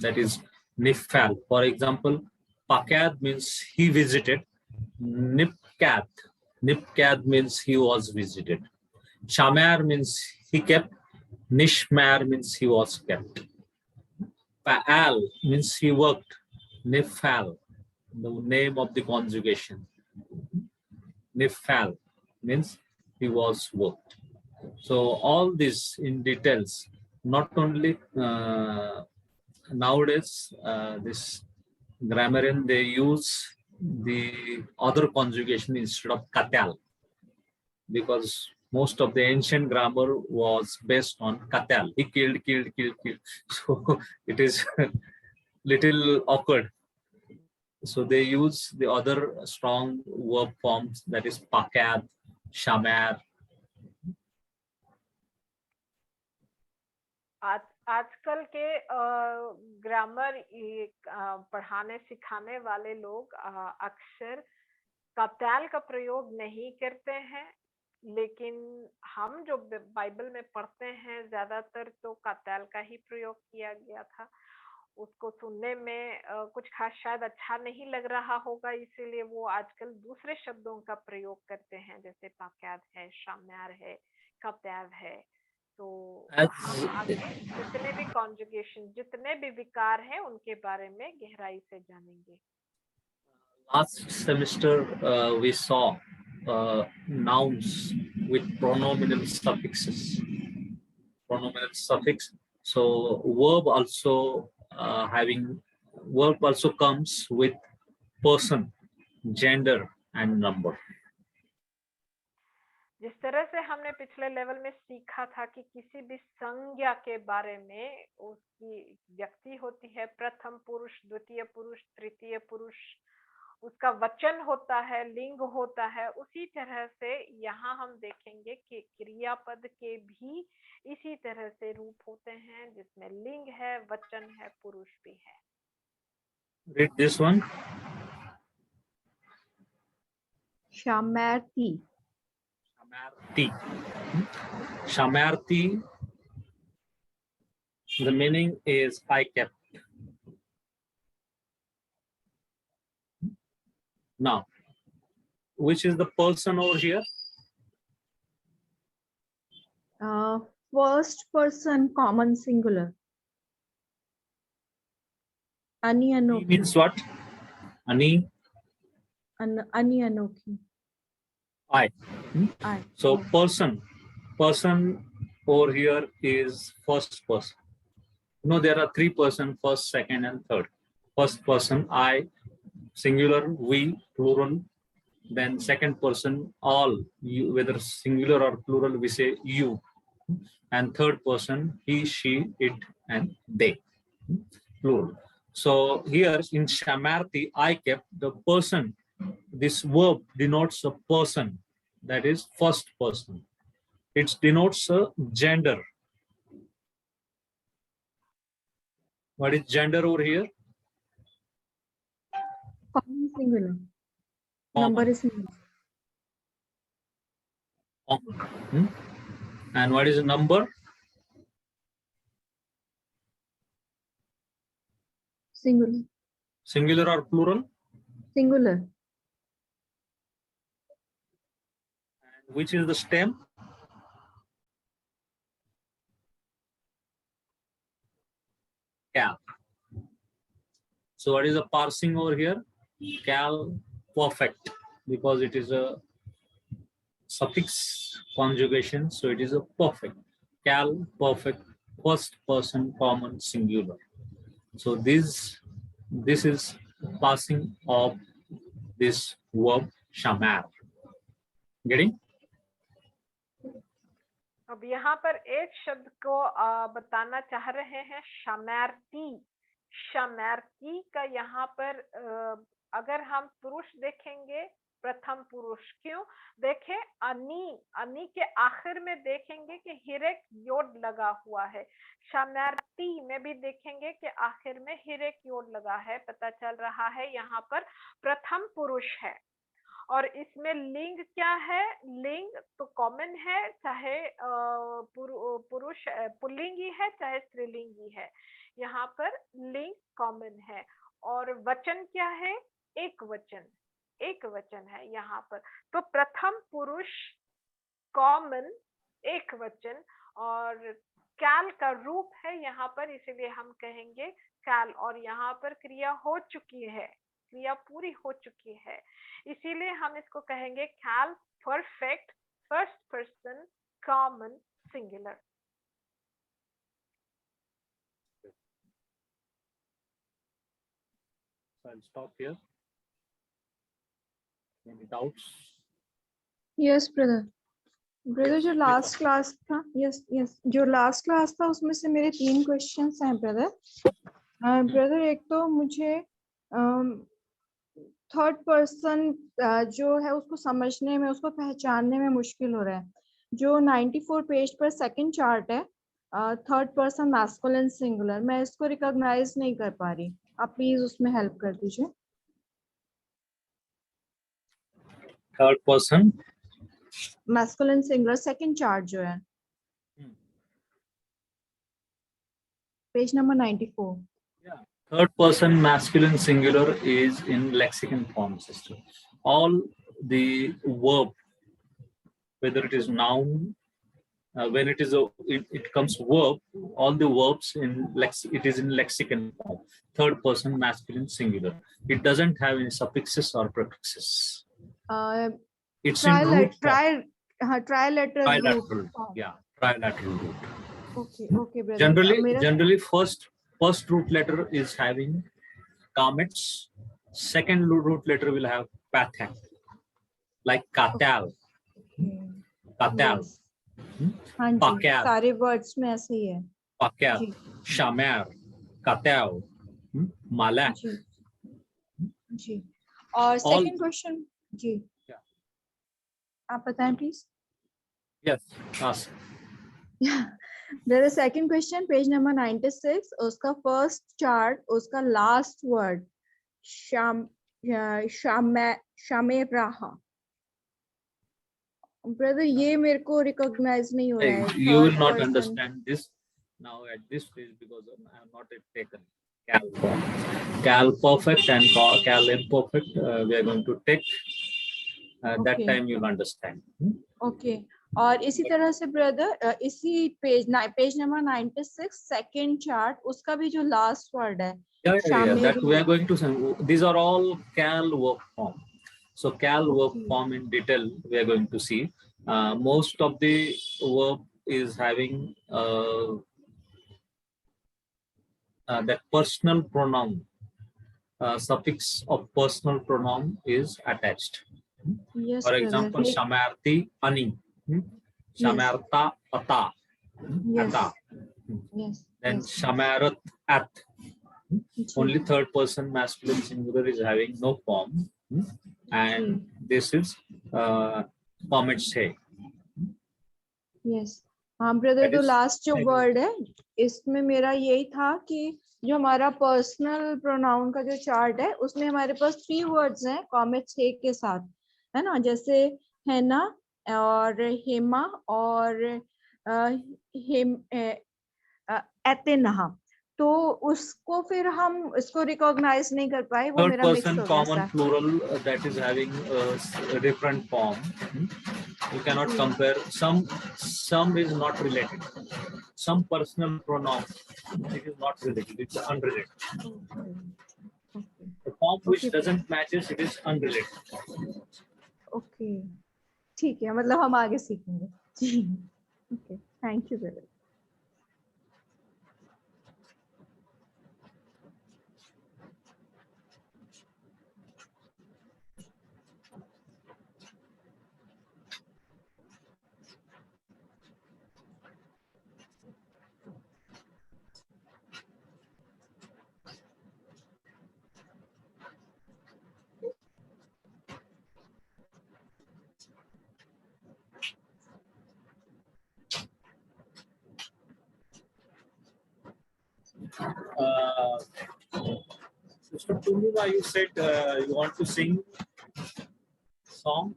that is nifal. For example, pakat means he visited. Nipkat means he was visited. Shamar means he kept. Nishmar means he was kept. Pa'al means he worked. Nifal, the name of the conjugation. Nifal means he was worked. So all this in details, not only nowadays this grammarian, they use the other conjugation instead of katal, because most of the ancient grammar was based on katal. He killed, killed, killed, killed. So it is little awkward. So they use the other strong verb forms, that is pakad, shamer. आजकल के grammar पढ़ाने सिखाने वाले लोग अक्सर कताल का प्रयोग नहीं करते हैं, लेकिन हम जो बाइबल में पढ़ते हैं ज्यादातर तो कताल का ही प्रयोग किया गया था। उसको सुनने में कुछ खास शायद अच्छा नहीं लग रहा होगा, इसीलिए वो आजकल दूसरे शब्दों का प्रयोग करते हैं, जैसे पाक्याद है, शाम्यार है, कताल है। तो हम आगे जितने भी कॉन्जुगेशन, जितने भी विकार हैं, उनके बारे में गहराई से जानेंगे। Last semester we saw nouns with pronominal suffixes. Pronominal suffix. So verb also verb also comes with person, gender and number. जिस तरह से हमने पिछले लेवल में सीखा था कि किसी भी संज्ञा के बारे में उसकी व्यक्ति होती है, प्रथम पुरुष, द्वितीय पुरुष, तृतीय पुरुष, उसका वचन होता है, लिंग होता है, उसी तरह से यहाँ हम देखेंगे कि क्रियापद के भी इसी तरह से रूप होते हैं, जिसमें लिंग है, वचन है, पुरुष भी है। Read this one. Shamarti. Shamarti. Shamarti, the meaning is I kept. Now, which is the person over here? First person common singular. Ani He Anokhi. means what? Ani, Ani Anokhi. I. I. So person over here is first person. No, there are three persons, first, second, and third. First person, I, singular, we, plural. Then second person, all, you, whether singular or plural, we say you. And third person, he, she, it, and they, plural. So here in Shamarti, I kept the person. This verb denotes a person, that is first person. It denotes a gender. What is gender over here? Common singular. Common. Number is singular. Common. And what is the number? Singular. Singular or plural? Singular. And which is the stem? Cal. So what is the parsing over here? Cal perfect, because it is a suffix conjugation, so it is a perfect. Cal perfect, first person common singular. So this is passing of this verb shamar. Getting? अब यहाँ पर एक शब्द को बताना चाह रहे हैं, शमैरती। शमैरती का यहाँ पर अगर हम पुरुष देखेंगे, प्रथम पुरुष, क्यों देखें, अनि के आखिर में देखेंगे कि हिरेक योड लगा हुआ है। शमैरती में भी देखेंगे कि आखिर में हिरेक योड लगा है, पता चल रहा है यहाँ पर प्रथम पुरुष है। और इसमें लिंग क्या है? लिंग तो कॉमन है, चाहे पुरुष पुल्लिंगी है चाहे स्त्रीलिंगी है, यहाँ पर लिंग कॉमन है। और वचन क्या है? एक वचन है यहाँ पर। तो प्रथम पुरुष कॉमन एक वचन और कैल का रूप है यहाँ पर, इसीलिए हम कहेंगे कैल। और यहाँ पर क्रिया हो चुकी है, क्रिया पूरी हो चुकी है, इसीलिए हम इसको कहेंगे कैल perfect first person common singular. So I'll stop here. Any doubts? Yes brother. Brother Yes, जो please. लास्ट क्लास था, यस यस, जो लास्ट क्लास था उसमें से मेरे 3 क्वेश्चंस हैं ब्रदर। ब्रदर एक तो मुझे थर्ड पर्सन जो है उसको समझने में, उसको पहचानने में मुश्किल हो रहा है। जो 94 पेज पर सेकंड चार्ट है, थर्ड पर्सन मैस्कुलिन सिंगुलर, मैं इसको रिकॉग्नाइज नहीं कर पा रही। आप प्लीज उसमें हेल्प कर दीजिए। Third person. Masculine singular second chart जो है, page number 94। Yeah. Third person masculine singular is in lexicon form system. All the verb, whether it is noun, when it is it comes verb, all the verbs in it is in lexicon form. Third person masculine singular. It doesn't have any suffixes or prefixes. It's in root form. Trilateral Trilateral. Root. Yeah, trilateral root. Okay okay brother. Generally first root letter is having comets. Second root letter will have pathan, like katal, katal, हाँ जी, pakyal, सारे words में ऐसे ही है। pakyal, जी shamer, katal, malak. जी जी। और All- second question जी, Yeah. आप बताएं please. Yes, ask. There is second question, page number 96, उसका फर्स्ट चार्ट, उसका लास्ट वर्ड शाम शामेराहा। ब्रदर ये मेरे को रिकॉग्नाइज नहीं हो रहा है। Hey, you will third not person. understand this now at this stage because I have not yet taken cal form. Cal perfect and cal imperfect. We are going to take. That Okay. time you'll understand. Okay और इसी तरह से brother इसी page number 96 second chart, उसका भी जो last word है Yeah. That we are going to say. These are all cal verb form. So cal verb Okay. form in detail we are going to see. Most of the verb is having that personal pronoun. Suffix of personal pronoun is attached. Yes For brother. example, shamarti ani, shamarta ata, yes ata. Yes Then shamarat at. Only third person masculine singular is having no form, and this is comments है. Yes हाँ brother, That तो is last जो second. Word है इसमें मेरा यही था कि जो हमारा पर्सनल प्रोनाउन का जो चार्ट है उसमें हमारे पास 3 वर्ड्स हैं कॉमेट छे के साथ, है ना, जैसे हैना और हेमा और एतेनहा। तो उसको फिर हम इसको रिकॉग्नाइज नहीं कर पाए, वो Third मेरा मिक्स person हो गया common sir. plural that is having a different form. You cannot compare. Some is not related. Some personal pronoun it is not related. It's unrelated. The form which Okay. doesn't matches it is unrelated. Okay ठीक है, मतलब हम आगे सीखेंगे जी। Okay thank you brother. Mr. Purnima, you said you want to sing song.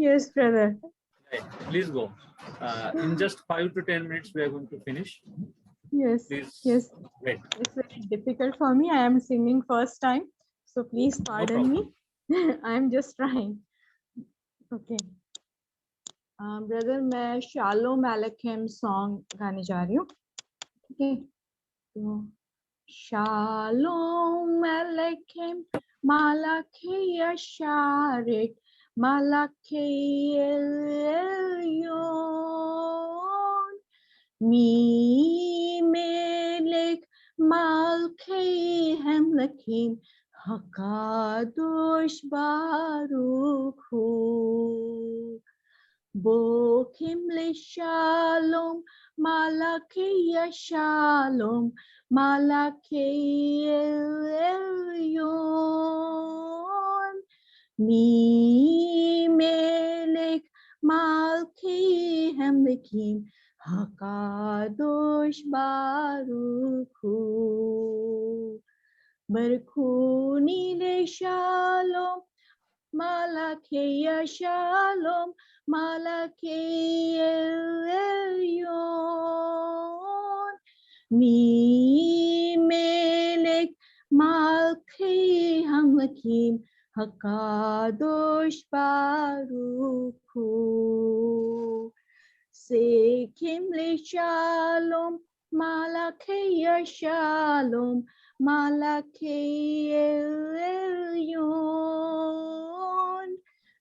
Yes brother. Right. Please go. In just 5 to 10 minutes, we are going to finish. Yes, Please yes. wait. It's very difficult for me. I am singing first time, so please pardon me. I am just trying. Okay. Brother मैं शालो Malcolm song गाने जा रही हूँ, ठीक है। तो Shalom Aleichem Malachi Yasharet Malachi Elyon Mi Melech Malkei Hemlekim Hakadosh Baruch Hu Bokim le shalom, malachi shalom, malachi elyon. Mi melech malki hemlekim, hakadosh baruch hu. Barkuni le shalom, Malachi Shalom, Malachi Elyon, Mi Melech Malchi Hamlakim, Hakadosh Baruch Hu. Sekim le Shalom, Malachi Shalom, Malachi Elyon,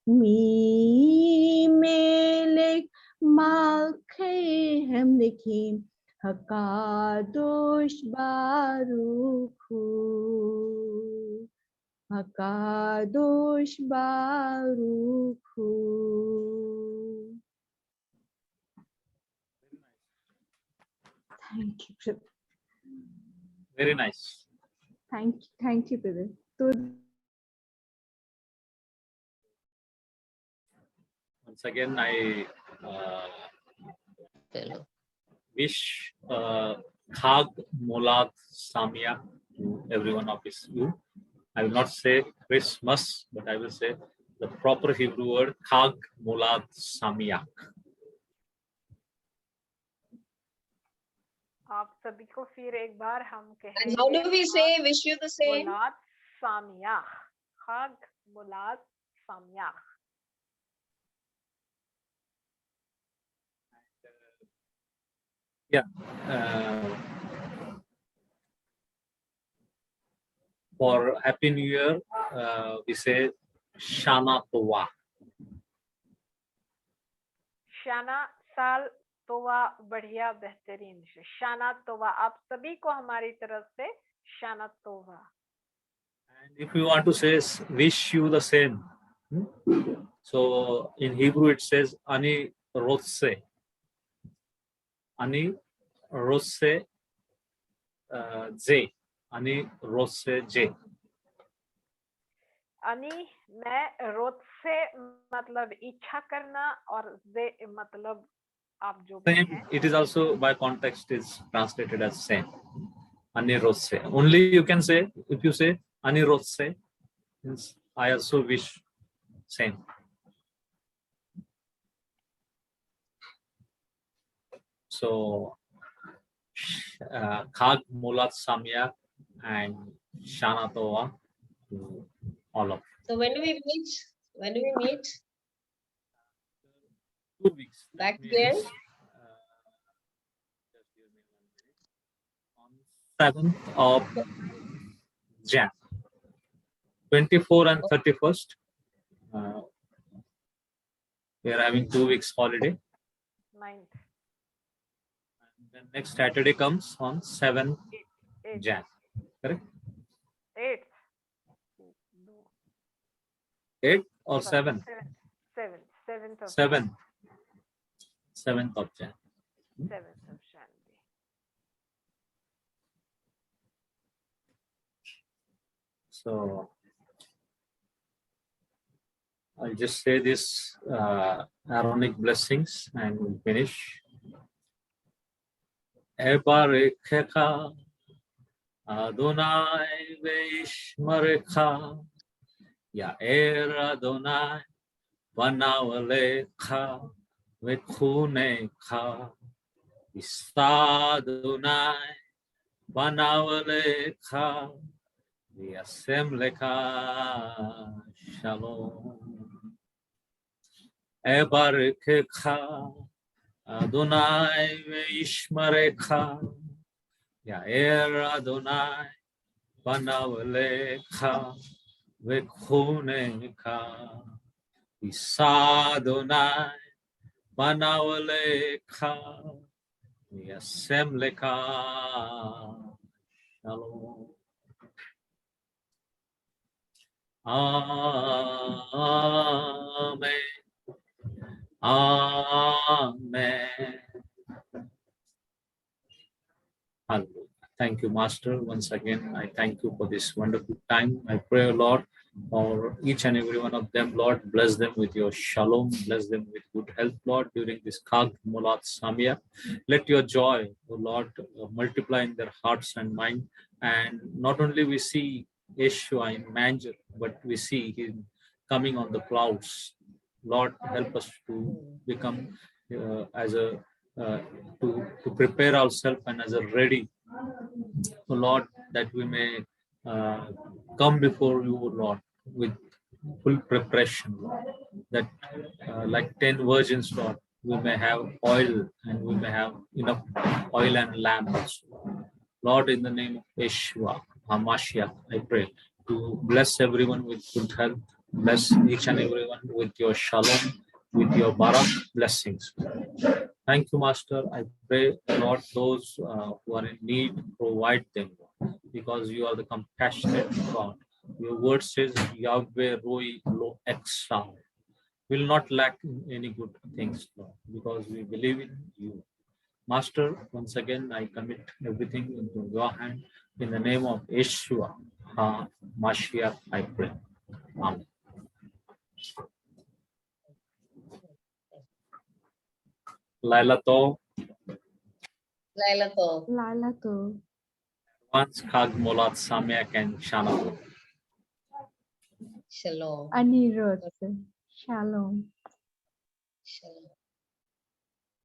Mi Melech Malkei Hemlekim, Hakadosh Baruch Hu, Hakadosh Baruch Hu. Thank you, brother. Very nice. Thank you, brother. Once again, I Fellow. wish Khag Molad Samia to every one of you. I will not say Christmas, but I will say the proper Hebrew word Khag Molad Samia. आप सभी को फिर एक बार हम And how do we say wish you the same? मुलाद सामियाह खाग मुलाद सामियाह Yeah. For Happy New Year, we say Shana Tova. शाना साल तोवा बढ़िया बेहतरीन से शाना तोवा आप सभी को हमारी तरफ से शाना तोवा. And if you want to say wish you the same, so in Hebrew it says Ani Rotse. Ani Rotse Ze. Ani Rotse Je. अनि मैं रोज से मतलब इच्छा करना और जे मतलब आप जो भी Same, हैं it is also by context is translated as same. Ani Rotse. Only you can say, if you say Ani Rotse, means I also wish same. So Khag Mulat Samya and Shana Tova to all of you. So when do we meet? When do we meet? 2 weeks. Back That again? means, just give me 1 minute. On 7th of Jan. 24 and 31st. We are having 2 weeks holiday. 9th And then next Saturday comes on 7th 8th Jan. Correct? 8th 8 or 7? 7th of 7th. 7th of Jan. 7th of January. So I'll just say this Aaronic blessings and we'll finish. Ebarechecha Adonai veishmarecha Ya'er Adonai panav alecha v'chunecha Yisa Adonai panav alecha v'yasem lecha shalom. Ebarechecha Adonai veishmarecha Yair Adonai Banavlecha Vekunecha Isa Adonai Banavlecha Yasem Lecha Shalom. Amen. Amen. Hallelujah. Thank you, Master. Once again, I thank you for this wonderful time. I pray, Lord, for each and every one of them, Lord, bless them with your shalom, bless them with good health, Lord, during this Kag Mulat Samya. Let your joy, O Lord, multiply in their hearts and mind. And not only we see Yeshua in manger, but we see him coming on the clouds. Lord, help us to become as a to prepare ourselves and as a ready, Lord, that we may come before you, Lord, with full preparation, Lord, that like 10 virgins, Lord, we may have oil and we may have enough oil and lamps. Lord, in the name of Yeshua, HaMashiach, I pray to bless everyone with good health, bless each and everyone with your shalom, with your barak blessings. Thank you, Master. I pray, Lord, those who are in need, provide them, Lord, because you are the compassionate God. Your word says, Yahweh Roi Lo Exal. Will not lack in any good things, Lord, because we believe in you. Master, once again, I commit everything into your hand. In the name of Yeshua, HaMashiach, I pray. Amen. Laila to, Laila to. Lala to. once Chag Molat Sameach and Shana. Shalom. Anirudh. Shalom. Shalom.